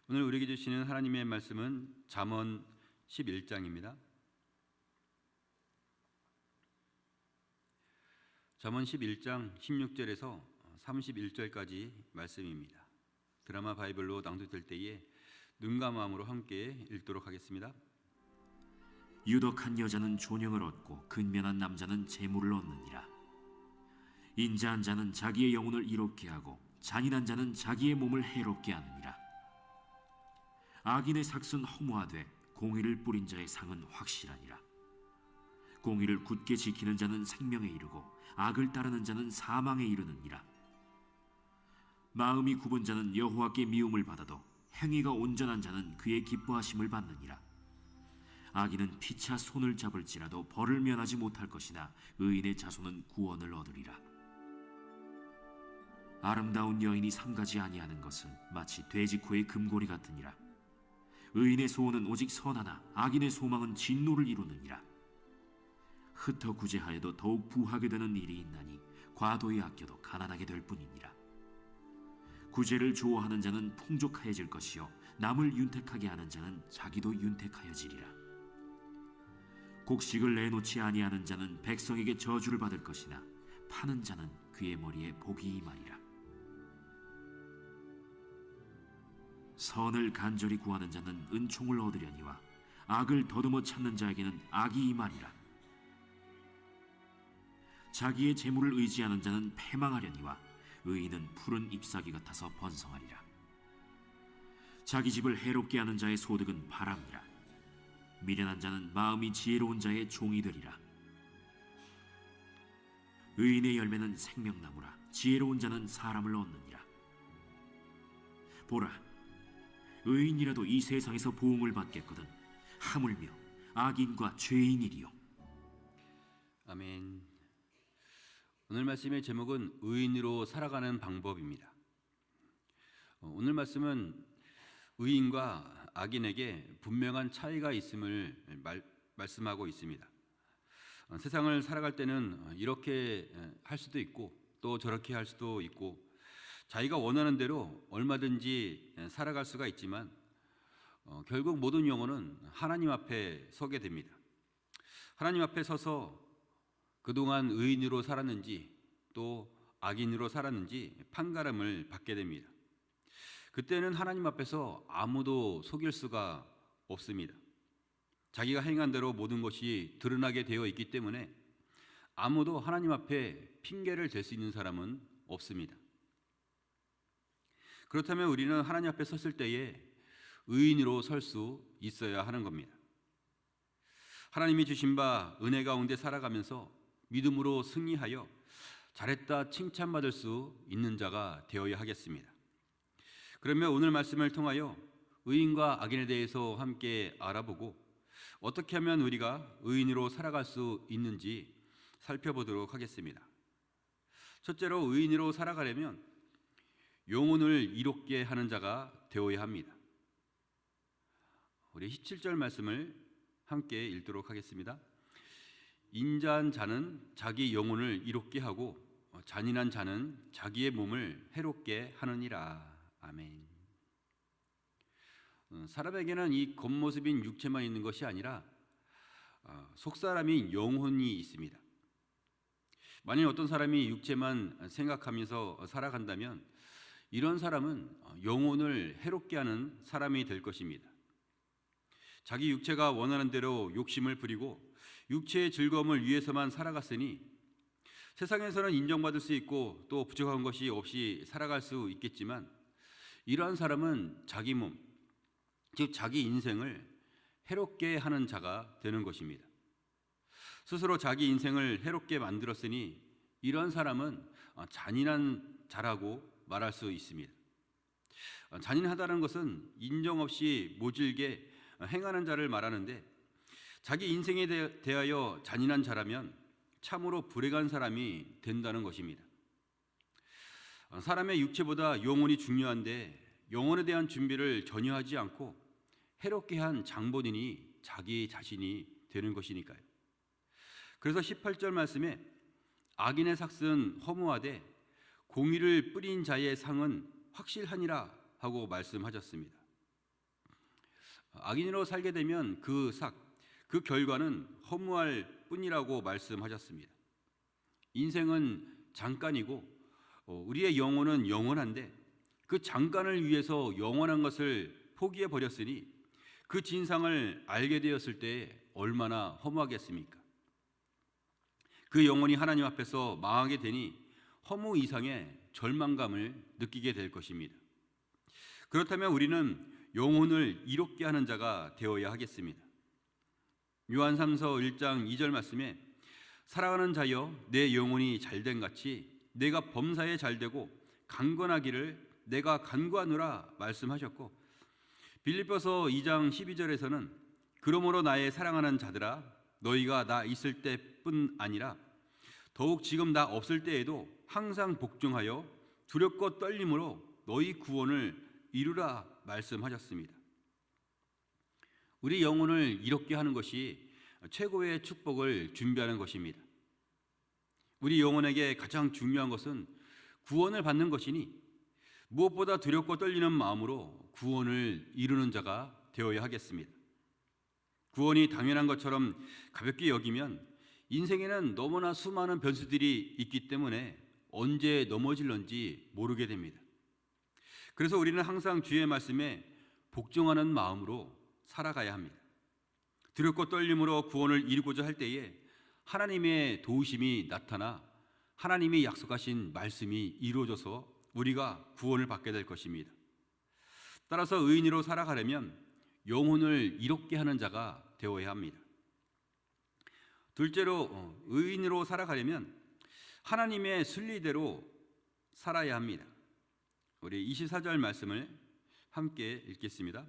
오늘 우리에게 주시는 하나님의 말씀은 잠언 11장입니다. 잠언 11장 16절에서 31절까지 말씀입니다. 드라마 바이블로 낭독될 때에 눈과 마음으로 함께 읽도록 하겠습니다. 유덕한 여자는 존영을 얻고 근면한 남자는 재물을 얻느니라. 인자한 자는 자기의 영혼을 이롭게 하고 잔인한 자는 자기의 몸을 해롭게 하느니라. 악인의 삭은 허무하되 공의를 뿌린 자의 상은 확실하니라. 공의를 굳게 지키는 자는 생명에 이르고 악을 따르는 자는 사망에 이르느니라. 마음이 굽은 자는 여호와께 미움을 받아도 행위가 온전한 자는 그의 기뻐하심을 받느니라. 악인은 피차 손을 잡을지라도 벌을 면하지 못할 것이나 의인의 자손은 구원을 얻으리라. 아름다운 여인이 삼가지 아니하는 것은 마치 돼지 코의 금고리 같으니라. 의인의 소원은 오직 선하나 악인의 소망은 진노를 이루느니라. 흩어 구제하여도 더욱 부하게 되는 일이 있나니 과도히 아껴도 가난하게 될 뿐이니라. 구제를 좋아하는 자는 풍족하여질 것이요 남을 윤택하게 하는 자는 자기도 윤택하여지리라. 곡식을 내놓지 아니하는 자는 백성에게 저주를 받을 것이나 파는 자는 그의 머리에 복이 임하리라. 선을 간절히 구하는 자는 은총을 얻으려니와 악을 더듬어 찾는 자에게는 악이 임하리라. 자기의 재물을 의지하는 자는 패망하려니와 의인은 푸른 잎사귀 같아서 번성하리라. 자기 집을 해롭게 하는 자의 소득은 바람이라. 미련한 자는 마음이 지혜로운 자의 종이 되리라. 의인의 열매는 생명나무라. 지혜로운 자는 사람을 얻느니라. 보라, 의인이라도 이 세상에서 보응을 받겠거든 하물며 악인과 죄인이리요. 아멘. 오늘 말씀의 제목은 의인으로 살아가는 방법입니다. 오늘 말씀은 의인과 악인에게 분명한 차이가 있음을 말씀하고 있습니다. 세상을 살아갈 때는 이렇게 할 수도 있고 또 저렇게 할 수도 있고 자기가 원하는 대로 얼마든지 살아갈 수가 있지만 결국 모든 영혼은 하나님 앞에 서게 됩니다. 하나님 앞에 서서 그동안 의인으로 살았는지 또 악인으로 살았는지 판가름을 받게 됩니다. 그때는 하나님 앞에서 아무도 속일 수가 없습니다. 자기가 행한 대로 모든 것이 드러나게 되어 있기 때문에 아무도 하나님 앞에 핑계를 댈 수 있는 사람은 없습니다. 그렇다면 우리는 하나님 앞에 섰을 때에 의인으로 설 수 있어야 하는 겁니다. 하나님이 주신 바 은혜 가운데 살아가면서 믿음으로 승리하여 잘했다 칭찬받을 수 있는 자가 되어야 하겠습니다. 그러면 오늘 말씀을 통하여 의인과 악인에 대해서 함께 알아보고 어떻게 하면 우리가 의인으로 살아갈 수 있는지 살펴보도록 하겠습니다. 첫째로 의인으로 살아가려면 영혼을 이롭게 하는 자가 되어야 합니다. 우리 17절 말씀을 함께 읽도록 하겠습니다. 인자한 자는 자기 영혼을 이롭게 하고 잔인한 자는 자기의 몸을 해롭게 하느니라. 아멘. 사람에게는 이 겉모습인 육체만 있는 것이 아니라 속사람인 영혼이 있습니다. 만일 어떤 사람이 육체만 생각하면서 살아간다면 이런 사람은 영혼을 해롭게 하는 사람이 될 것입니다. 자기 육체가 원하는 대로 욕심을 부리고 육체의 즐거움을 위해서만 살아갔으니 세상에서는 인정받을 수 있고 또 부족한 것이 없이 살아갈 수 있겠지만 이러한 사람은 자기 몸, 즉 자기 인생을 해롭게 하는 자가 되는 것입니다. 스스로 자기 인생을 해롭게 만들었으니 이런 사람은 잔인한 자라고 말할 수 있습니다. 잔인하다는 것은 인정 없이 모질게 행하는 자를 말하는데 자기 인생에 대하여 잔인한 자라면 참으로 불행한 사람이 된다는 것입니다. 사람의 육체보다 영혼이 중요한데 영혼에 대한 준비를 전혀 하지 않고 해롭게 한 장본인이 자기 자신이 되는 것이니까요. 그래서 18절 말씀에 악인의 삭은 허무하되 공의를 뿌린 자의 상은 확실하니라 하고 말씀하셨습니다. 악인으로 살게 되면 그 결과는 허무할 뿐이라고 말씀하셨습니다. 인생은 잠깐이고 우리의 영혼은 영원한데 그 잠깐을 위해서 영원한 것을 포기해 버렸으니 그 진상을 알게 되었을 때 얼마나 허무하겠습니까? 그 영혼이 하나님 앞에서 망하게 되니 허무 이상의 절망감을 느끼게 될 것입니다. 그렇다면 우리는 영혼을 이롭게 하는 자가 되어야 하겠습니다. 요한 3서 1장 2절 말씀에 사랑하는 자여 내 영혼이 잘된 같이 내가 범사에 잘되고 강건하기를 내가 간구하노라 말씀하셨고, 빌립보서 2장 12절에서는 그러므로 나의 사랑하는 자들아 너희가 나 있을 때뿐 아니라 더욱 지금 나 없을 때에도 항상 복종하여 두렵고 떨림으로 너희 구원을 이루라 말씀하셨습니다. 우리 영혼을 이롭게 하는 것이 최고의 축복을 준비하는 것입니다. 우리 영혼에게 가장 중요한 것은 구원을 받는 것이니 무엇보다 두렵고 떨리는 마음으로 구원을 이루는 자가 되어야 하겠습니다. 구원이 당연한 것처럼 가볍게 여기면 인생에는 너무나 수많은 변수들이 있기 때문에 언제 넘어질런지 모르게 됩니다. 그래서 우리는 항상 주의 말씀에 복종하는 마음으로 살아가야 합니다. 두렵고 떨림으로 구원을 이루고자 할 때에 하나님의 도우심이 나타나 하나님이 약속하신 말씀이 이루어져서 우리가 구원을 받게 될 것입니다. 따라서 의인으로 살아가려면 영혼을 이롭게 하는 자가 되어야 합니다. 둘째로 의인으로 살아가려면 하나님의 순리대로 살아야 합니다. 우리 24절 말씀을 함께 읽겠습니다.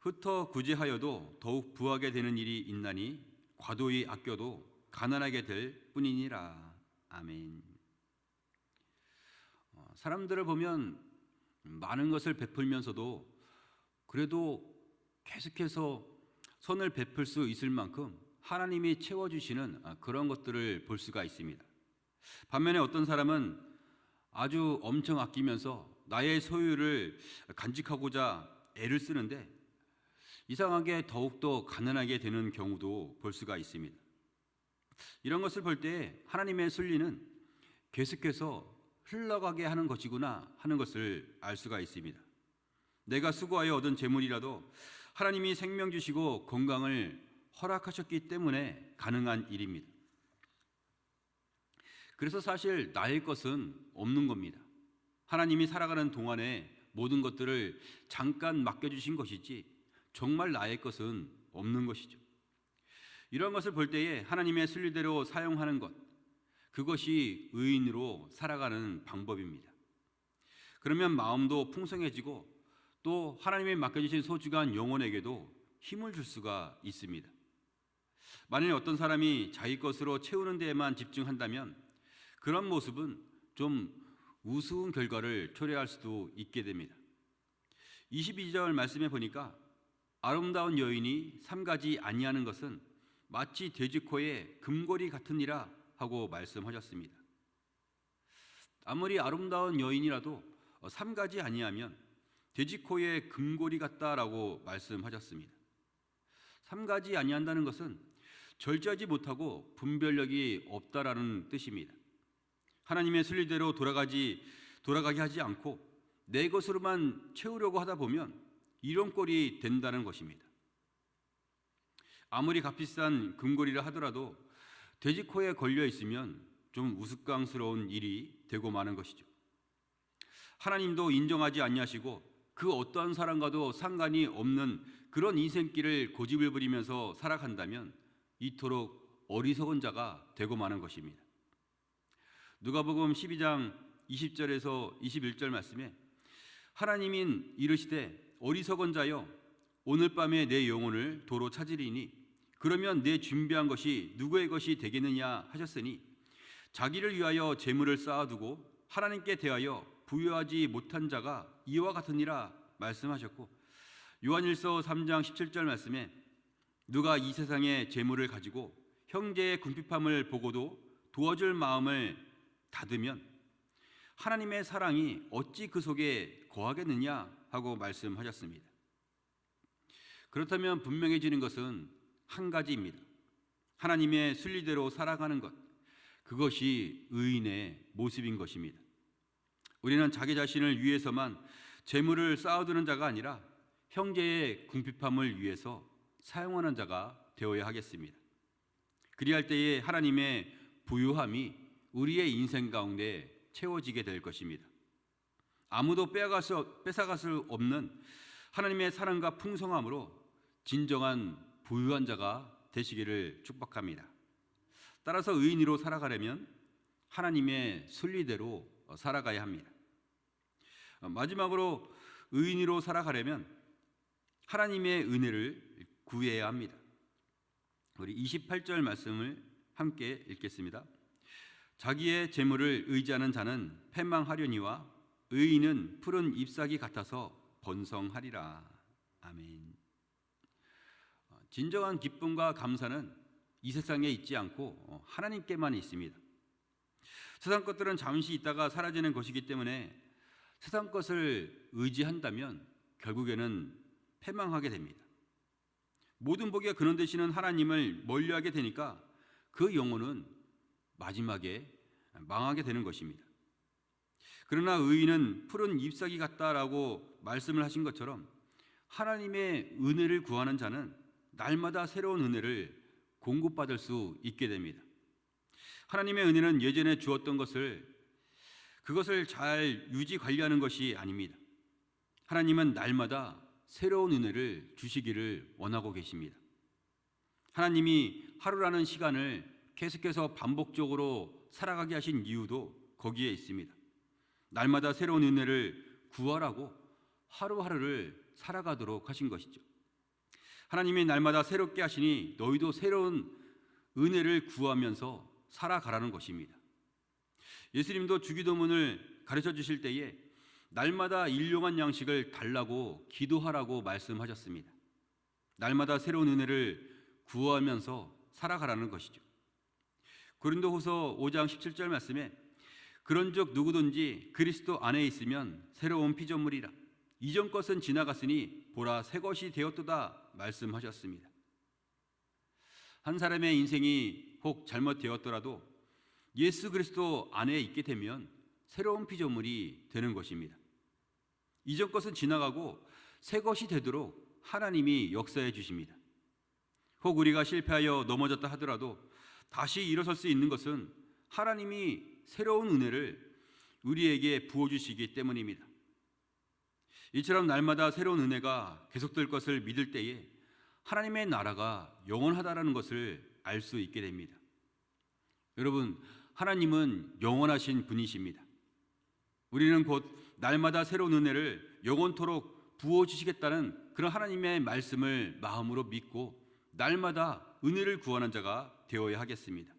흩어 구제하여도 더욱 부하게 되는 일이 있나니 과도히 아껴도 가난하게 될 뿐이니라. 아멘. 사람들을 보면 많은 것을 베풀면서도 그래도 계속해서 선을 베풀 수 있을 만큼 하나님이 채워주시는 그런 것들을 볼 수가 있습니다. 반면에 어떤 사람은 아주 엄청 아끼면서 나의 소유를 간직하고자 애를 쓰는데 이상하게 더욱더 가난하게 되는 경우도 볼 수가 있습니다. 이런 것을 볼 때 하나님의 순리는 계속해서 흘러가게 하는 것이구나 하는 것을 알 수가 있습니다. 내가 수고하여 얻은 재물이라도 하나님이 생명 주시고 건강을 허락하셨기 때문에 가능한 일입니다. 그래서 사실 나의 것은 없는 겁니다. 하나님이 살아가는 동안에 모든 것들을 잠깐 맡겨주신 것이지 정말 나의 것은 없는 것이죠. 이런 것을 볼 때에 하나님의 순리대로 사용하는 것, 그것이 의인으로 살아가는 방법입니다. 그러면 마음도 풍성해지고 또 하나님이 맡겨주신 소중한 영혼에게도 힘을 줄 수가 있습니다. 만일 어떤 사람이 자기 것으로 채우는 데에만 집중한다면 그런 모습은 좀 우스운 결과를 초래할 수도 있게 됩니다. 22절 말씀에 보니까 아름다운 여인이 삼가지 아니하는 것은 마치 돼지코의 금고리 같으니라 하고 말씀하셨습니다. 아무리 아름다운 여인이라도 삼가지 아니하면 돼지코의 금고리 같다라고 말씀하셨습니다. 삼가지 아니한다는 것은 절제하지 못하고 분별력이 없다라는 뜻입니다. 하나님의 순리대로 돌아가게 하지 않고 내 것으로만 채우려고 하다 보면 이런 꼴이 된다는 것입니다. 아무리 값비싼 금고리라 하더라도 돼지코에 걸려 있으면 좀 우스꽝스러운 일이 되고 마는 것이죠. 하나님도 인정하지 아니하시고 그 어떠한 사람과도 상관이 없는 그런 인생길을 고집을 부리면서 살아간다면 이토록 어리석은 자가 되고 마는 것입니다. 누가복음 12장 20절에서 21절 말씀에 하나님인 이르시되 어리석은 자여 오늘 밤에 내 영혼을 도로 찾으리니 그러면 내 준비한 것이 누구의 것이 되겠느냐 하셨으니 자기를 위하여 재물을 쌓아두고 하나님께 대하여 부여하지 못한 자가 이와 같으니라 말씀하셨고, 요한일서 3장 17절 말씀에 누가 이 세상의 재물을 가지고 형제의 궁핍함을 보고도 도와줄 마음을 닫으면 하나님의 사랑이 어찌 그 속에 거하겠느냐 하고 말씀하셨습니다. 그렇다면 분명해지는 것은 한 가지입니다. 하나님의 순리대로 살아가는 것, 그것이 의인의 모습인 것입니다. 우리는 자기 자신을 위해서만 재물을 쌓아두는 자가 아니라 형제의 궁핍함을 위해서 사용하는 자가 되어야 하겠습니다. 그리할 때에 하나님의 부유함이 우리의 인생 가운데 채워지게 될 것입니다. 아무도 뺏어갈 수 없는 하나님의 사랑과 풍성함으로 진정한 부유한 자가 되시기를 축복합니다. 따라서 의인으로 살아가려면 하나님의 순리대로 살아가야 합니다. 마지막으로 의인으로 살아가려면 하나님의 은혜를 구해야 합니다. 우리 28절 말씀을 함께 읽겠습니다. 자기의 재물을 의지하는 자는 패망하려니와 의인은 푸른 잎사귀 같아서 번성하리라. 아멘. 진정한 기쁨과 감사는 이 세상에 있지 않고 하나님께만 있습니다. 세상 것들은 잠시 있다가 사라지는 것이기 때문에 세상 것을 의지한다면 결국에는 패망하게 됩니다. 모든 복의 근원 되시는 하나님을 멀리하게 되니까 그 영혼은 마지막에 망하게 되는 것입니다. 그러나 의인은 푸른 잎사귀 같다라고 말씀을 하신 것처럼 하나님의 은혜를 구하는 자는 날마다 새로운 은혜를 공급받을 수 있게 됩니다. 하나님의 은혜는 예전에 주었던 그것을 잘 유지 관리하는 것이 아닙니다. 하나님은 날마다 새로운 은혜를 주시기를 원하고 계십니다. 하나님이 하루라는 시간을 계속해서 반복적으로 살아가게 하신 이유도 거기에 있습니다. 날마다 새로운 은혜를 구하라고 하루하루를 살아가도록 하신 것이죠. 하나님이 날마다 새롭게 하시니 너희도 새로운 은혜를 구하면서 살아가라는 것입니다. 예수님도 주기도문을 가르쳐 주실 때에 날마다 일용할 양식을 달라고 기도하라고 말씀하셨습니다. 날마다 새로운 은혜를 구하면서 살아가라는 것이죠. 고린도후서 5장 17절 말씀에 그런즉 누구든지 그리스도 안에 있으면 새로운 피조물이라 이전 것은 지나갔으니 보라 새 것이 되었도다 말씀하셨습니다. 한 사람의 인생이 혹 잘못되었더라도 예수 그리스도 안에 있게 되면 새로운 피조물이 되는 것입니다. 이전 것은 지나가고 새 것이 되도록 하나님이 역사해 주십니다. 혹 우리가 실패하여 넘어졌다 하더라도 다시 일어설 수 있는 것은 하나님이 새로운 은혜를 우리에게 부어주시기 때문입니다. 이처럼 날마다 새로운 은혜가 계속될 것을 믿을 때에 하나님의 나라가 영원하다라는 것을 알 수 있게 됩니다. 여러분, 하나님은 영원하신 분이십니다. 우리는 곧 날마다 새로운 은혜를 영원토록 부어주시겠다는 그런 하나님의 말씀을 마음으로 믿고 날마다 은혜를 구하는 자가 되어야 하겠습니다.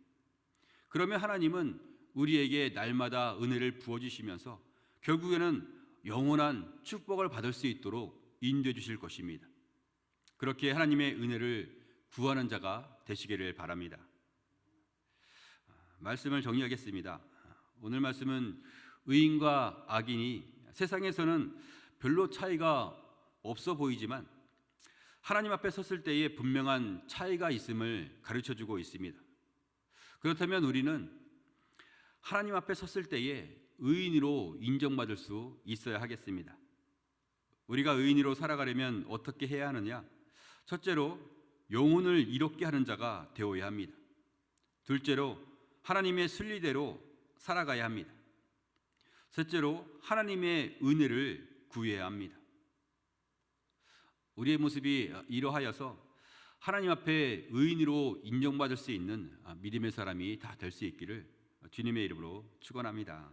그러면 하나님은 우리에게 날마다 은혜를 부어주시면서 결국에는 영원한 축복을 받을 수 있도록 인도해 주실 것입니다. 그렇게 하나님의 은혜를 구하는 자가 되시기를 바랍니다. 말씀을 정리하겠습니다. 오늘 말씀은 의인과 악인이 세상에서는 별로 차이가 없어 보이지만 하나님 앞에 섰을 때에 분명한 차이가 있음을 가르쳐주고 있습니다. 그렇다면 우리는 하나님 앞에 섰을 때에 의인으로 인정받을 수 있어야 하겠습니다. 우리가 의인으로 살아가려면 어떻게 해야 하느냐? 첫째로 영혼을 이롭게 하는 자가 되어야 합니다. 둘째로 하나님의 순리대로 살아가야 합니다. 셋째로 하나님의 은혜를 구해야 합니다. 우리의 모습이 이러하여서 하나님 앞에 의인으로 인정받을 수 있는 믿음의 사람이 다 될 수 있기를 주님의 이름으로 축원합니다.